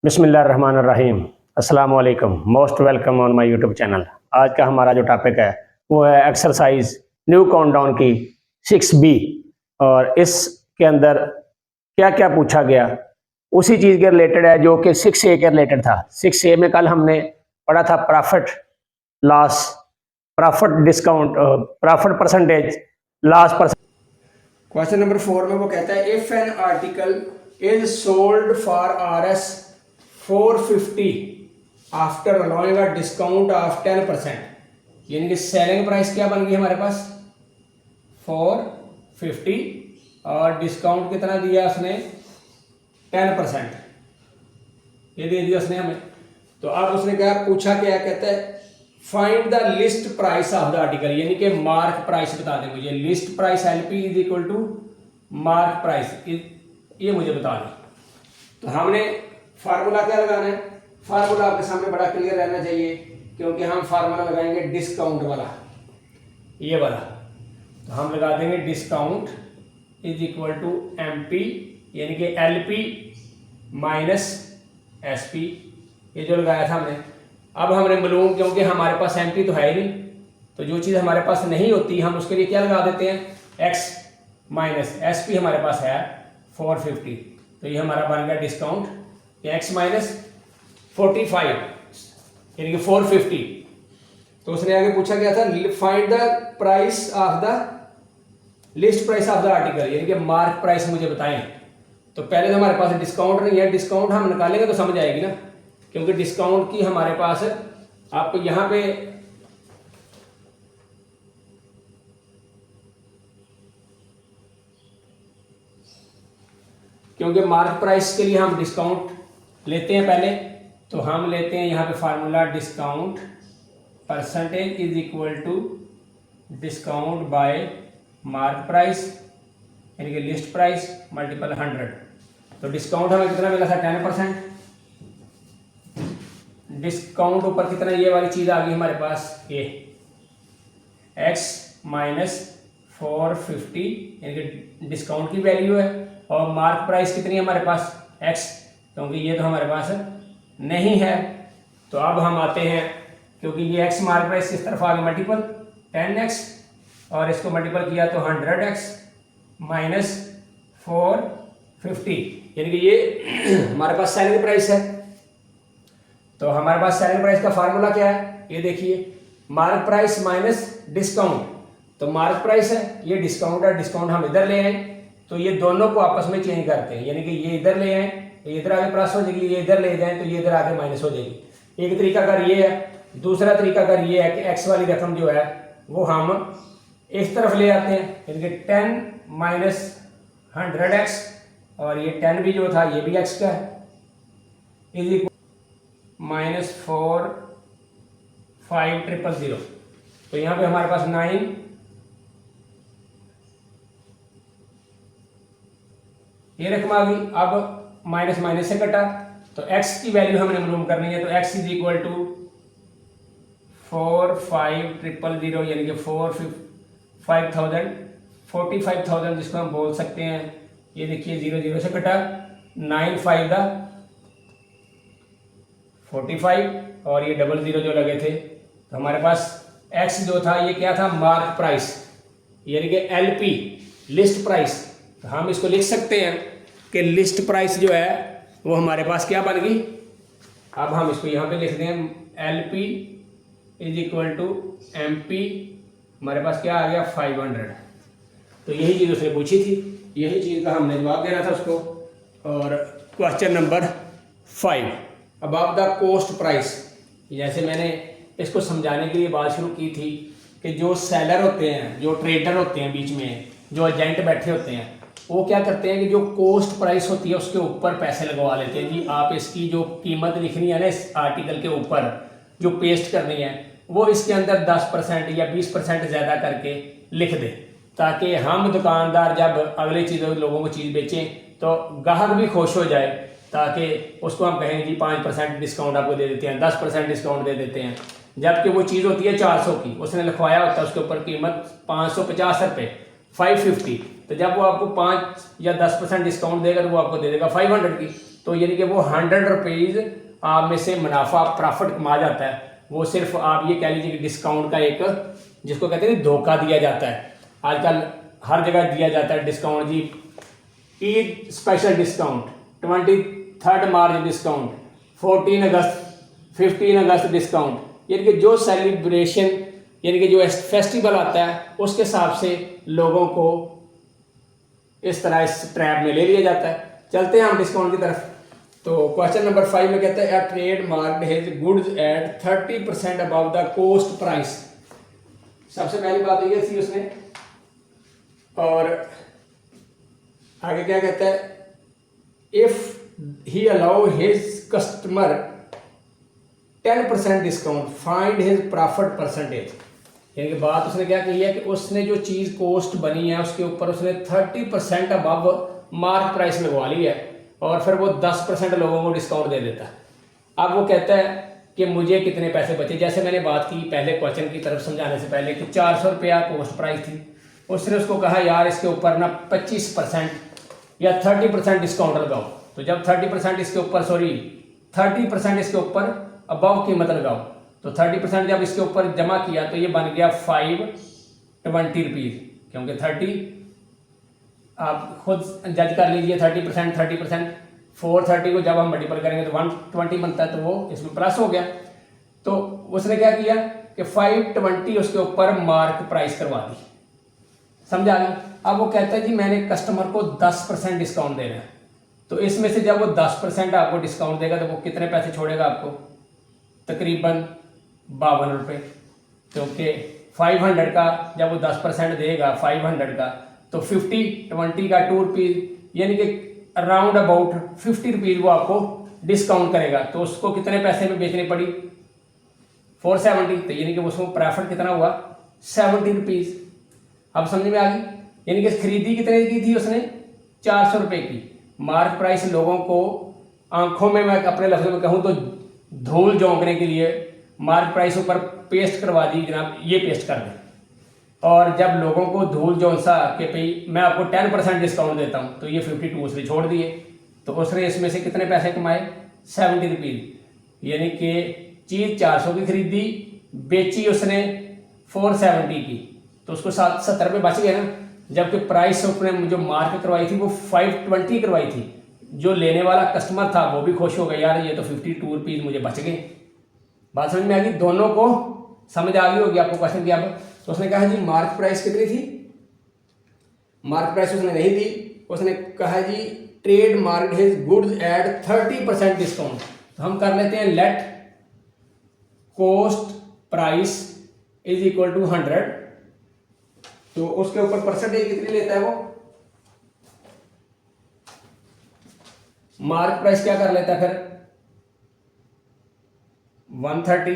बिस्मिल्लाहिर्रहमानिर्रहीम। अस्सलाम वालेकुम। Most welcome on my YouTube channel. आज का हमारा जो टॉपिक है वो है एक्सरसाइज न्यू काउंटडाउन की 6B, और इसके अंदर क्या क्या पूछा गया उसी चीज़ के रिलेटेड है जो कि 6A के रिलेटेड था। 6A में कल हमने पढ़ा था profit loss, profit discount, profit percentage, loss percentage. Question number 4 में वो कहता है if an article is sold for RS 450 after allowing a discount of 10%, यानी कि सेलिंग प्राइस क्या बन गई हमारे पास 450 और डिस्काउंट कितना दिया उसने 10%, ये दे दिया उसने हमें। तो अब उसने क्या पूछा, क्या कहता है find the list price of the article, यानी कि मार्क प्राइस बता दें मुझे। List price LP is equal to mark price, ये मुझे बता दें। तो हमने फार्मूला क्या लगाना है, फार्मूला आपके सामने बड़ा क्लियर रहना चाहिए, क्योंकि हम फार्मूला लगाएंगे डिस्काउंट वाला, ये वाला। तो हम लगा देंगे discount is equal to MP, यानी कि LP माइनस SP, ये जो लगाया था हमने। अब हमने मालूम, क्योंकि हमारे पास MP तो है ही नहीं, तो जो चीज़ हमारे पास नहीं होती हम उसके लिए क्या लगा देते हैं X माइनस SP। हमारे पास है 450, तो ये हमारा बन गया डिस्काउंट, X माइनस 45 यानी कि 450। तो उसने आगे पूछा क्या था, find the price of the list price of the article, यानी कि मार्क प्राइस मुझे बताएं। तो पहले तो हमारे पास डिस्काउंट नहीं है, डिस्काउंट हम निकालेंगे तो समझ आएगी ना, क्योंकि डिस्काउंट की हमारे पास आप यहां पे क्योंकि मार्क प्राइस के लिए हम डिस्काउंट लेते हैं पहले, तो हम लेते हैं यहाँ पे formula discount percentage is equal to discount by mark price, यानी कि लिस्ट प्राइस मल्टीपल 100। तो डिस्काउंट हमें कितना मिला था 10%, डिस्काउंट ऊपर कितना, ये वाली चीज़ आ गई हमारे पास, ये X माइनस 450 यानी कि डिस्काउंट की वैल्यू है, और मार्क प्राइस कितनी है हमारे पास X, क्योंकि ये तो हमारे पास नहीं है। तो अब हम आते हैं, क्योंकि ये X मार्क प्राइस किस तरफ आ गया मल्टीपल 10X, और इसको मल्टीपल किया तो 100X माइनस 450, यानी कि ये हमारे पास सेलिंग प्राइस है। तो हमारे पास सेलिंग प्राइस का फार्मूला क्या है, ये देखिए, मार्क प्राइस माइनस डिस्काउंट। तो मार्क प्राइस है, ये डिस्काउंट है, डिस्काउंट हम इधर ले आए, तो ये दोनों को आपस में चेंज करते हैं, यानी कि ये इधर ले आए, ये इधर आगे प्लस हो जाएगी, ये इधर ले जाएं तो ये इधर आगे माइनस हो जाएगी। एक तरीका अगर ये है, दूसरा तरीका अगर ये है कि X वाली रकम जो है वो हम इस तरफ ले आते हैं, यानी कि 10 माइनस 100X, और ये 10 भी जो था ये भी X का है, इज इक्वल माइनस 45000। तो यहाँ पे हमारे पास 9 ये रकम आ गई। अब माइनस माइनस से कटा, तो X की वैल्यू हमने मालूम करनी है, तो X इज इक्वल टू 45000, यानी कि 45,000 जिसको हम बोल सकते हैं। ये देखिए 0 0 से कटा, 9 5 दा 45, और ये 00 जो लगे थे, तो हमारे पास X जो था ये क्या था, मार्क प्राइस, यानी कि LP लिस्ट प्राइस। तो हम इसको लिख सकते हैं कि लिस्ट प्राइस जो है वो हमारे पास क्या बन गई। अब हम इसको यहाँ पे लिख दें, LP is equal to MP, हमारे पास क्या आ गया 500। तो यही चीज़ उसने पूछी थी, यही चीज़ का हमने जवाब देना था उसको। और question number 5 about the coast price, जैसे मैंने इसको समझाने के लिए बात शुरू की थी कि जो सेलर होते हैं, जो ट्रेडर होते हैं, बीच में जो एजेंट बैठे होते हैं, वो क्या करते हैं कि जो कोस्ट प्राइस होती है उसके ऊपर पैसे लगवा लेते हैं। जी आप इसकी जो कीमत लिखनी है ना इस आर्टिकल के ऊपर जो पेस्ट करनी है, वो इसके अंदर 10% या 20% ज़्यादा करके लिख दे, ताकि हम दुकानदार जब अगले चीज़ों लोगों को चीज़ बेचें तो ग्राहक भी खुश हो जाए, ताकि उसको हम कहें जी 5% डिस्काउंट आपको दे देते हैं, 10% डिस्काउंट दे देते हैं, जबकि वो चीज़ होती है 400 की, उसने लिखवाया होता है उसके ऊपर कीमत 550 रुपये 550। तो जब वो आपको 5 या 10% डिस्काउंट देगा तो वो आपको दे देगा 500 की। तो यानी कि वो 100 रुपीज़ आप में से मुनाफा प्रॉफिट कमा जाता है, वो सिर्फ आप ये कह लीजिए कि डिस्काउंट का एक जिसको कहते हैं धोखा दिया जाता है। आजकल हर जगह दिया जाता है डिस्काउंट जी, ईद स्पेशल डिस्काउंट, 23 मार्च डिस्काउंट, 14 अगस्त 15 अगस्त डिस्काउंट, यानी कि जो सेलिब्रेशन यानी कि जो फेस्टिवल आता है उसके हिसाब से लोगों को इस तरह इस ट्रैप में ले लिया जाता है। चलते हैं हम डिस्काउंट की तरफ। तो क्वेश्चन नंबर 5 में कहता है, trade mark his goods at 30% above the coast price. सबसे पहली बात ये थी उसने, और आगे क्या कहता है, if he allow his customer 10% discount find his profit percentage. यानी कि बात उसने क्या कही है कि उसने जो चीज़ कॉस्ट बनी है उसके ऊपर उसने 30% अबव मार्क प्राइस लगवा ली है और फिर वो 10% लोगों को डिस्काउंट दे देता है। अब वो कहता है कि मुझे कितने पैसे बचे। जैसे मैंने बात की पहले क्वेश्चन की तरफ समझाने से पहले कि 400 रुपया कॉस्ट प्राइस थी, उसने उसको कहा यार इसके ऊपर ना 25% या 30% डिस्काउंट लगाओ। तो जब 30% इसके ऊपर 30% इसके ऊपर अबव कीमत लगाओ, तो 30% जब इसके ऊपर जमा किया तो ये बन गया 520 रुपीज़, क्योंकि 30 आप खुद जज कर लीजिए 30%, 430 को जब हम मल्टीपल करेंगे तो 120 बनता है, तो वो इसमें प्लस हो गया। तो उसने क्या किया कि 520 उसके ऊपर मार्क प्राइस करवा दी। समझा गया। अब वो कहता है जी मैंने कस्टमर को 10% डिस्काउंट देना है, तो इसमें से जब वो 10% आपको डिस्काउंट देगा तो वो कितने पैसे छोड़ेगा आपको, तकरीबन 52 रुपये, क्योंकि 500 का जब वो 10% देगा 500 का, तो 50-20 का 2 रुपीज़, यानी कि अराउंड अबाउट 50 रुपीज़ वो आपको डिस्काउंट करेगा। तो उसको कितने पैसे में बेचनी पड़ी, 470, तो यानी कि उसको प्रॉफिट कितना हुआ, 70 रुपीज़। अब समझ में आ गई। यानी कि खरीदी कितने की थी उसने, 400 रुपये की। मार्क प्राइस लोगों को आंखों में, मैं अपने लफ्ज़ों में कहूँ तो धूल झोंकने के लिए मार्क प्राइस ऊपर पेस्ट करवा दी, जनाब ये पेस्ट कर दें। और जब लोगों को धूल झोंसा कि भाई मैं आपको 10% डिस्काउंट देता हूँ, तो ये 52 उसने छोड़ दिए। तो उसने इसमें से कितने पैसे कमाए, 70 रुपीज़। यानी कि चीज़ 400 की खरीदी, बेची उसने 470 की, तो उसको 70 रुपये बच गए ना। जबकि प्राइस उसने जो मार्क करवाई थी वो 520 करवाई थी। जो लेने वाला कस्टमर था वो भी खुश हो गया, यार ये तो 52 रुपीज़ मुझे बच गए। बात समझ में आ गई, दोनों को समझ आ गई होगी आपको क्वेश्चन किया। तो उसने कहा जी मार्क प्राइस कितनी थी, मार्क प्राइस उसने नहीं दी, उसने कहा जी trade mark his goods at 30% discount. तो हम कर लेते हैं let cost price is equal to 100, तो उसके ऊपर परसेंटेज कितनी लेता है वो, मार्क प्राइस क्या कर लेता है फिर 130,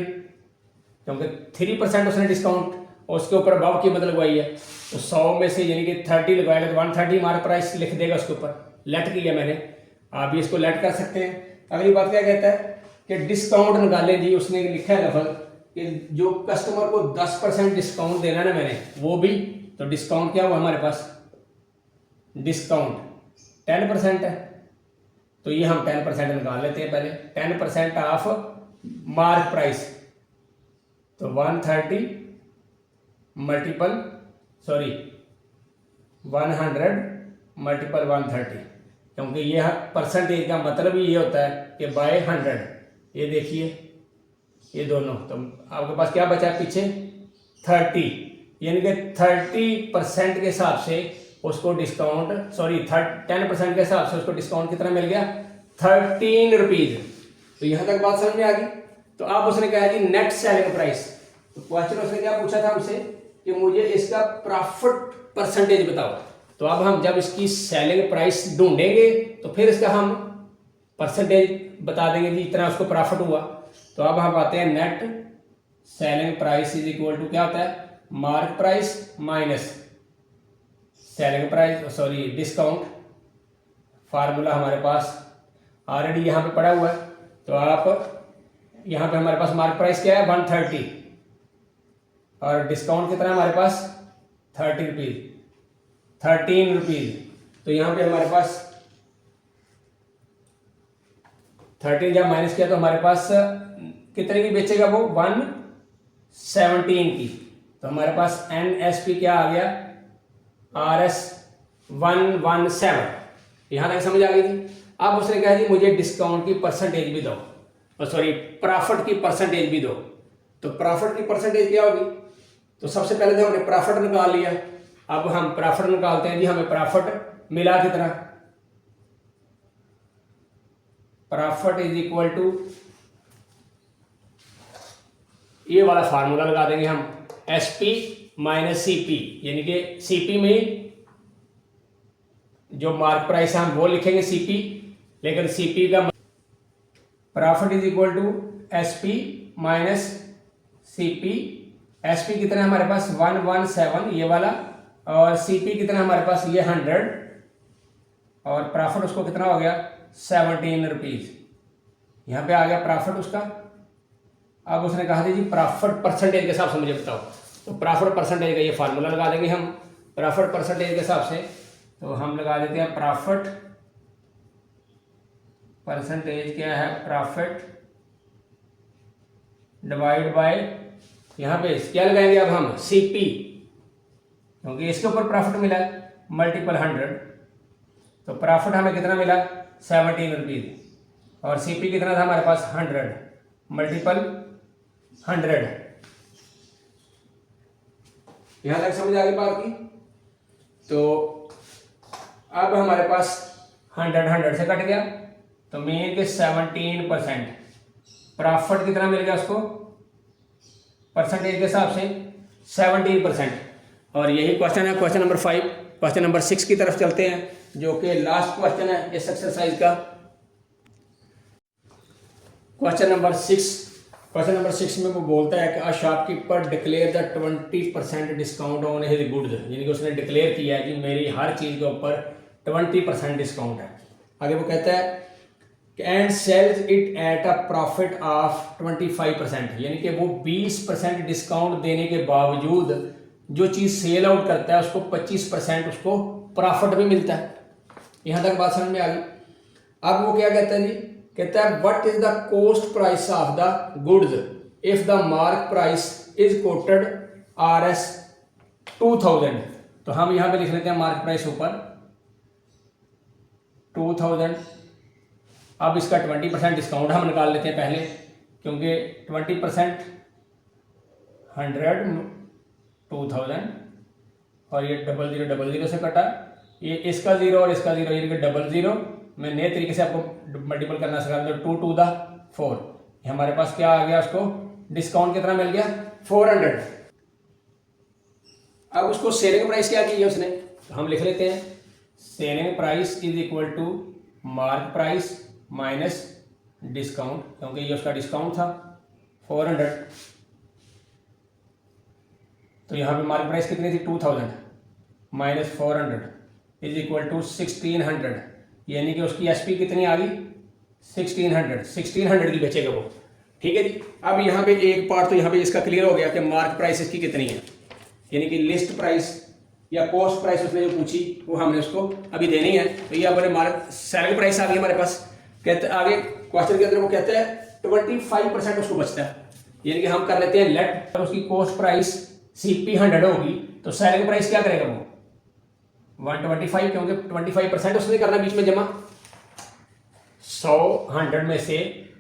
क्योंकि 3% उसने डिस्काउंट उसके ऊपर अबव कीमत लगवाई है। तो 100 में से यानी कि 30 लगवाएगा तो 130 मार्क प्राइस लिख देगा उसके ऊपर। लेट किया मैंने, आप भी इसको लेट कर सकते हैं। अगली बात क्या कहता है कि डिस्काउंट निकाले जी, उसने लिखा है लफ्ज़ कि जो कस्टमर को 10% डिस्काउंट देना ना मैंने, वो भी, तो डिस्काउंट क्या हुआ हमारे पास, डिस्काउंट 10% है, तो ये हम 10% निकाल लेते हैं पहले। 10% ऑफ मार्क प्राइस, तो 130 मल्टीपल 100 मल्टीपल 130, क्योंकि ये परसेंटेज का मतलब ही ये होता है कि बाय 100। ये देखिए ये दोनों, तो आपके पास क्या बचा पीछे 30, यानी कि 30% के हिसाब से उसको डिस्काउंट 10% के हिसाब से उसको डिस्काउंट कितना मिल गया, 13 रुपीज़। तो यहाँ तक बात समझ में आ गई। तो आप उसने कहा जी नेट सेलिंग प्राइस, तो क्वेश्चन उसने क्या पूछा था हमसे कि मुझे इसका प्रॉफिट परसेंटेज बताओ। तो अब हम जब इसकी सेलिंग प्राइस ढूंढेंगे तो फिर इसका हम परसेंटेज बता देंगे जी इतना उसको प्रॉफिट हुआ। तो अब हम आते हैं net selling price is equal to क्या होता है, mark price minus selling price discount. Formula हमारे पास ऑलरेडी यहाँ पे पड़ा हुआ है। तो आप यहाँ पे हमारे पास मार्क प्राइस क्या है 130 और डिस्काउंट कितना है हमारे पास 13 रुपीज़। तो यहाँ पे हमारे पास 13 जब माइनस किया तो हमारे पास कितने की बेचेगा वो, 117 की। तो हमारे पास NSP क्या आ गया, RS 117। यहाँ तक समझ आ गई थी। अब उसने कहा जी मुझे डिस्काउंट की परसेंटेज भी दो, सॉरी प्रॉफिट की परसेंटेज भी दो। तो प्रॉफिट की परसेंटेज क्या होगी, तो सबसे पहले तो हमने प्रॉफिट निकाल लिया। अब हम प्रॉफिट निकालते हैं जी, हमें प्रॉफिट मिला कितना, प्रॉफिट इज इक्वल टू, ये वाला फार्मूला लगा देंगे हम, SP माइनस CP, यानी कि CP में जो मार्क प्राइस है हम वो लिखेंगे CP, लेकिन CP का profit is equal to SP minus CP। SP कितना है हमारे पास 117 ये वाला, और CP कितना है हमारे पास ये 100, और प्रॉफिट उसको कितना हो गया 17 रुपीज। यहाँ पे आ गया प्रॉफिट उसका। अब उसने कहा था जी प्रॉफिट परसेंटेज के हिसाब से मुझे बताओ, तो प्रॉफिट परसेंटेज का ये फार्मूला लगा देंगे हम प्रॉफिट परसेंटेज के हिसाब से। तो हम लगा देते हैं प्रॉफिट परसेंटेज क्या है, प्रॉफिट डिवाइड बाय, यहाँ पे क्या लगाएंगे अब हम CP, क्योंकि इसके ऊपर प्रॉफिट मिला है, मल्टीपल 100। तो प्रॉफिट हमें कितना मिला 17 रुपीज, और CP कितना था हमारे पास 100 मल्टीपल 100। यहां तक समझ आ गई बात की। तो अब हमारे पास 100 से कट गया, तो मीन के 17%, प्रॉफिट कितना मिल गया उसको परसेंटेज के हिसाब से 17%। और यही क्वेश्चन है क्वेश्चन नंबर 5। क्वेश्चन नंबर 6 की तरफ चलते हैं, जो कि लास्ट क्वेश्चन है इस एक्सरसाइज का। क्वेश्चन नंबर 6 में वो बोलता है कि a shopkeeper declare the 20% discount on his goods, यानी कि उसने डिक्लेयर किया है कि मेरी हर चीज़ के ऊपर 20% डिस्काउंट है। आगे वो कहता है and sells it at a profit of 25%, यानी कि वो 20% डिस्काउंट देने के बावजूद जो चीज़ सेल आउट करता है उसको 25% उसको प्रॉफिट भी मिलता है। यहाँ तक बात समझ में आ गई। अब वो क्या कहता है जी, कहता है what is the cost price of the goods if the mark price is coated RS 2000। तो हम यहाँ पे लिख लेते हैं मार्क प्राइस ऊपर 2000। अब इसका 20% डिस्काउंट हम निकाल लेते हैं पहले, क्योंकि 20% 100 2000, और ये 0000 से कटा, ये इसका 0 और इसका 0, यानी कि 00। मैं नए तरीके से आपको मल्टीपल करना सिखा दूँ, 2 to the 4। हमारे पास क्या आ गया, उसको डिस्काउंट कितना मिल गया 400। अब उसको सेलिंग प्राइस क्या की है उसने, तो हम लिख लेते हैं selling price is equal to mark price minus discount, क्योंकि ये उसका डिस्काउंट था 400। तो यहाँ पे मार्क प्राइस कितनी थी 2000 माइनस 400 इज इक्वल टू 1600, यानी कि उसकी SP कितनी आ गई 1600 की बेचेगा वो। ठीक है जी। अब यहाँ पे एक पार्ट तो यहाँ पे इसका क्लियर हो गया कि मार्क प्राइस इसकी कितनी है, यानी कि लिस्ट प्राइस या कॉस्ट प्राइस उसने जो पूछी वो हमने उसको अभी देनी है। तो ये अपने मार्क सेलिंग प्राइस आ गई हमारे पास। कहते आगे क्वेश्चन के अंदर वो कहते हैं 25% उसको बचता है, यानी कि हम कर लेते हैं लेट उसकी कॉस्ट प्राइस CP 100 होगी, तो सेलिंग प्राइस क्या करेगा वो 125, क्योंकि 25% उसने करना बीच में जमा। 100 में से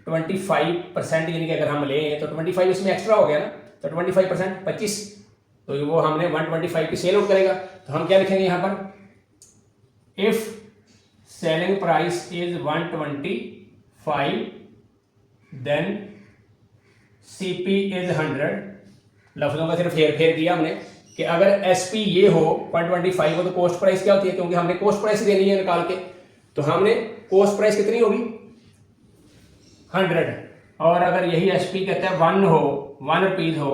25%, यानी कि अगर हम लें तो 25 इसमें एक्स्ट्रा हो गया ना, तो 25% 25, तो वो हमने 125 की सेल आउट करेगा। तो हम क्या लिखेंगे यहाँ पर, if selling price is 125 then CP is 100। लफ्जों का सिर्फ हेर फेर किया हमने कि अगर SP ये हो 125 हो तो कॉस्ट प्राइस क्या होती है, क्योंकि हमने कॉस्ट प्राइस देनी है निकाल के, तो हमने कॉस्ट प्राइस कितनी होगी 100। और अगर यही SP कहता है 1 हो 1 रुपीज हो,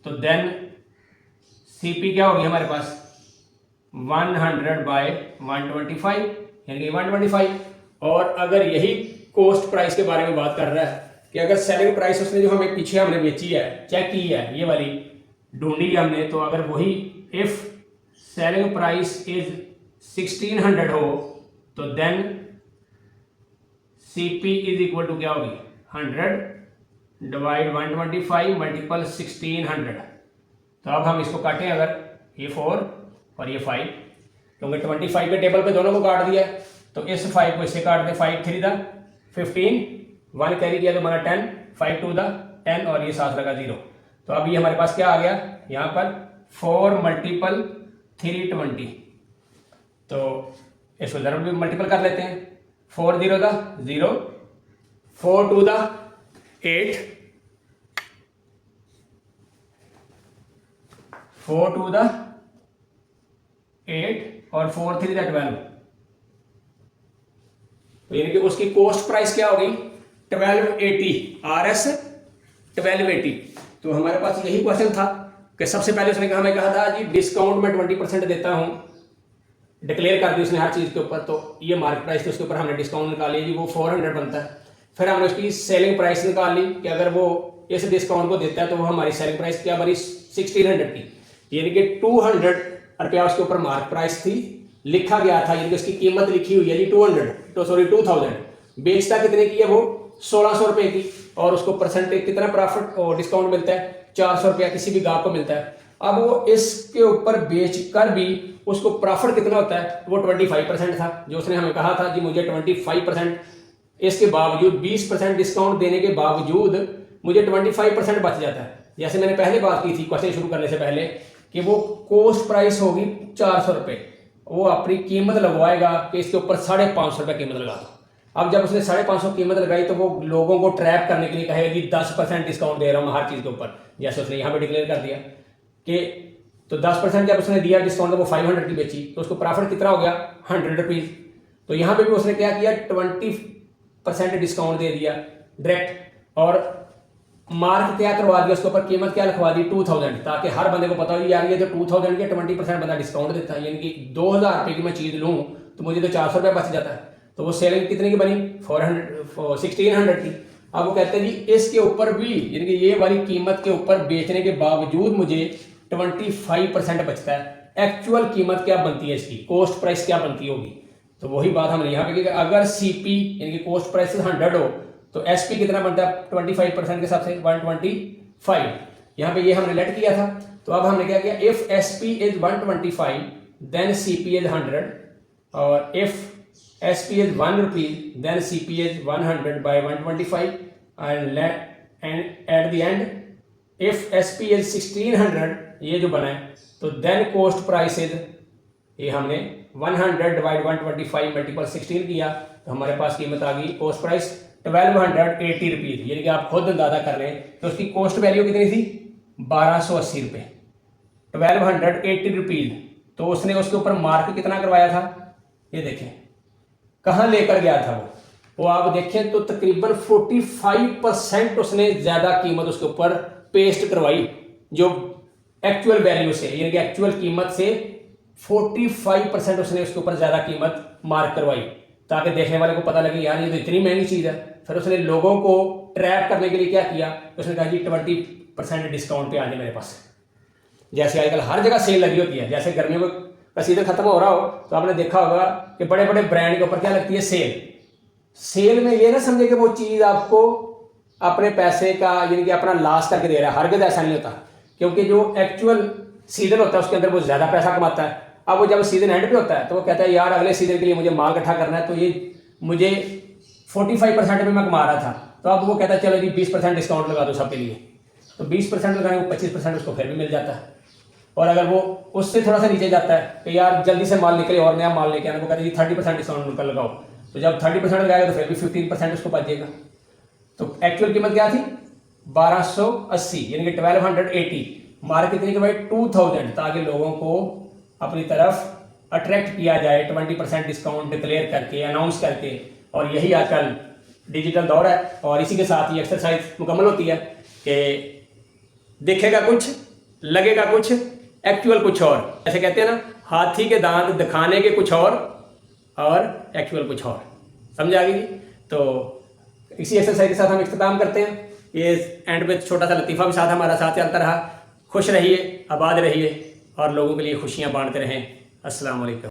तो देन CP क्या होगी हमारे पास 100 बाय 125, यानी कि 125। और अगर यही कॉस्ट प्राइस के बारे में बात कर रहा है कि अगर सेलिंग प्राइस उसने जो हमें पीछे हमने बेची है, चेक की है, ये वाली ढूंढी है हमने, तो अगर वही इफ सेलिंग प्राइस इज 1600 हो, तो then CP is equal to क्या होगी 100 डिवाइड 125 मल्टीपल 1600। तो अब हम इसको काटें, अगर ये 4 और ये 5, क्योंकि 25 के टेबल पे दोनों को काट दिया, तो इस 5 को इससे काट दें, 5 3 दा 15, 1 कैरी किया तो बना 10, 5 2 दा 10 और ये साथ लगा 0। तो अब ये हमारे पास क्या आ गया यहाँ पर 4 मल्टीपल 320। तो इसको ज़रा भी मल्टीपल कर लेते हैं, 4 0 दा 0, 4 2 दा 8, 4 2 दा 8 और 4 3 दा 12। तो यानी कि उसकी कॉस्ट प्राइस क्या होगी 1280, RS 1280। तो हमारे पास यही क्वेश्चन था कि सबसे पहले उसने कहा, मैं कहा था जी डिस्काउंट में 20% देता हूं, डिक्लेयर कर दी उसने हर चीज़ के ऊपर। तो ये मार्केट प्राइस थी, उसके ऊपर हमने डिस्काउंट निकाली जी, वो 400 बनता है। फिर हमने उसकी सेलिंग प्राइस निकाल ली कि अगर वो इस डिस्काउंट को देता है तो वो हमारी सेलिंग प्राइस क्या बनी 1600 की, यानी कि 200 रुपया उसके ऊपर मार्केट प्राइस थी, लिखा गया था, यानी कि उसकी कीमत लिखी हुई है जी 2000। बेचता कितने की है वो 1600 रुपये की, और उसको परसेंटेज कितना प्रॉफिट और डिस्काउंट मिलता है 400 रुपया किसी भी गाहक को मिलता है। अब वो इसके ऊपर बेच कर भी उसको प्रॉफिट कितना होता है, वो 25% था जो उसने हमें कहा था जी मुझे 25%, इसके बावजूद 20% डिस्काउंट देने के बावजूद मुझे 25% बच जाता है। जैसे मैंने पहले बात की थी क्वेश्चन शुरू करने से पहले कि वो कॉस्ट प्राइस होगी 400 रुपये, वो अपनी कीमत लगवाएगा कि इसके ऊपर 550 रुपये कीमत लगा दो। अब जब उसने 550 कीमत लगाई तो वो लोगों को ट्रैप करने के लिए कहेगा कि 10% डिस्काउंट दे रहा हूँ हर चीज़ के ऊपर, जैसे उसने यहाँ पे डिक्लेयर कर दिया कि तो 10% जब उसने दिया डिस्काउंट तो वो 500 की बेची, तो उसको प्रॉफिट कितना हो गया 100 रुपीज़। तो यहाँ पे भी उसने क्या किया 20% डिस्काउंट दे दिया डायरेक्ट, और मार्क क्या करवा दिया उसके ऊपर, कीमत क्या लिखवा दी 2000, ताकि हर बंदे को पता हो यार ये तो 2000 के 20% बंदा डिस्काउंट देता है, यानी कि 2000 रुपये की मैं चीज़ लूँ तो मुझे तो 400 रुपये बच जाता है। तो वो सेलिंग कितने की बनी 1600 की। अब वो कहते हैं जी इसके ऊपर भी, यानी कि ये वाली कीमत के ऊपर बेचने के बावजूद मुझे 25% बचता है। एक्चुअल कीमत क्या बनती है इसकी, कॉस्ट प्राइस क्या बनती होगी। तो वही बात हमने यहाँ पे की, अगर CP यानी कि कॉस्ट प्राइस 100 हो तो SP कितना बनता है 25% के हिसाब से 125। यहाँ पे ये हमने लेट किया था। तो अब हमने क्या किया, if SP is 125 then CP is 100, और if SP is 1 rupee, then CP is 100 by 125, and at the end, if SP is 1600, ये जो बना है, तो then cost price is, ये हमने 100 डिवाइड 125 मल्टीपल 16 किया, तो हमारे पास कीमत आ गई कॉस्ट प्राइस 1280 रुपीज़, यानी कि आप खुद अंदाजा कर लें तो उसकी कॉस्ट वैल्यू कितनी थी 1280 रुपये, 1280 रुपीज़। तो उसने उसके ऊपर मार्क कितना करवाया था, ये देखें कहाँ लेकर गया था वो आप देखें तो तकरीबन 45% उसने ज़्यादा कीमत उसके ऊपर पेस्ट करवाई, जो एक्चुअल वैल्यू से, यानी कि एक्चुअल कीमत से 45% उसने उसके ऊपर ज़्यादा कीमत मार्क करवाई, ताकि देखने वाले को पता लगे यार ये तो इतनी महंगी चीज़ है। फिर उसने लोगों को ट्रैप करने के लिए क्या किया, उसने कहा जी 20% डिस्काउंट पे आ जाए मेरे पास। जैसे आजकल हर जगह सेल लगी होती है, जैसे गर्मियों का सीजन खत्म हो रहा हो तो आपने देखा होगा कि बड़े बड़े ब्रांड के ऊपर क्या लगती है सेल में ये ना समझे कि वो चीज़ आपको अपने पैसे का यानी कि अपना लॉस करके दे रहा है, हरगिज़ ऐसा नहीं होता, क्योंकि जो एक्चुअल सीजन होता है उसके अंदर वो ज़्यादा पैसा कमाता है। अब वो जब सीजन एंड पे होता है तो वो कहता है यार अगले सीजन के लिए मुझे माल इकट्ठा करना है, तो ये मुझे 45% में मैं कमा रहा था, तो अब वो कहता है चलो जी 20% डिस्काउंट लगा दो सबके लिए, तो 20% लगाने को 25% उसको फिर भी मिल जाता है। और अगर वो उससे थोड़ा सा नीचे जाता है कि यार जल्दी से माल निकले और नया माल लेके आने को कहते हैं 30% डिस्काउंट उनका लगाओ, तो जब 30% लगाएगा तो फिर भी 15% उसको बचेगा। तो एक्चुअल कीमत क्या थी 1280, यानी कि 1280, मार्क कितनी की भाई 2000, ताकि लोगों को अपनी तरफ अट्रैक्ट किया जाए 20% डिस्काउंट डिक्लेयर करके, अनाउंस करके। और यही आजकल डिजिटल दौर है, और इसी के साथ ही एक्सरसाइज मुकम्मल होती है कि दिखेगा कुछ लगेगा कुछ, एक्चुअल कुछ और। ऐसे कहते हैं ना, हाथी के दांत दिखाने के कुछ और एक्चुअल कुछ और। समझ आ गई? तो इसी एक्सरसाइज के साथ हम इख्तिताम करते हैं। ये एंड पे छोटा सा लतीफ़ा भी साथ हमारा साथ चलता रहा। खुश रहिए, आबाद रहिए और लोगों के लिए खुशियाँ बांटते रहें। अस्सलाम वालेकुम।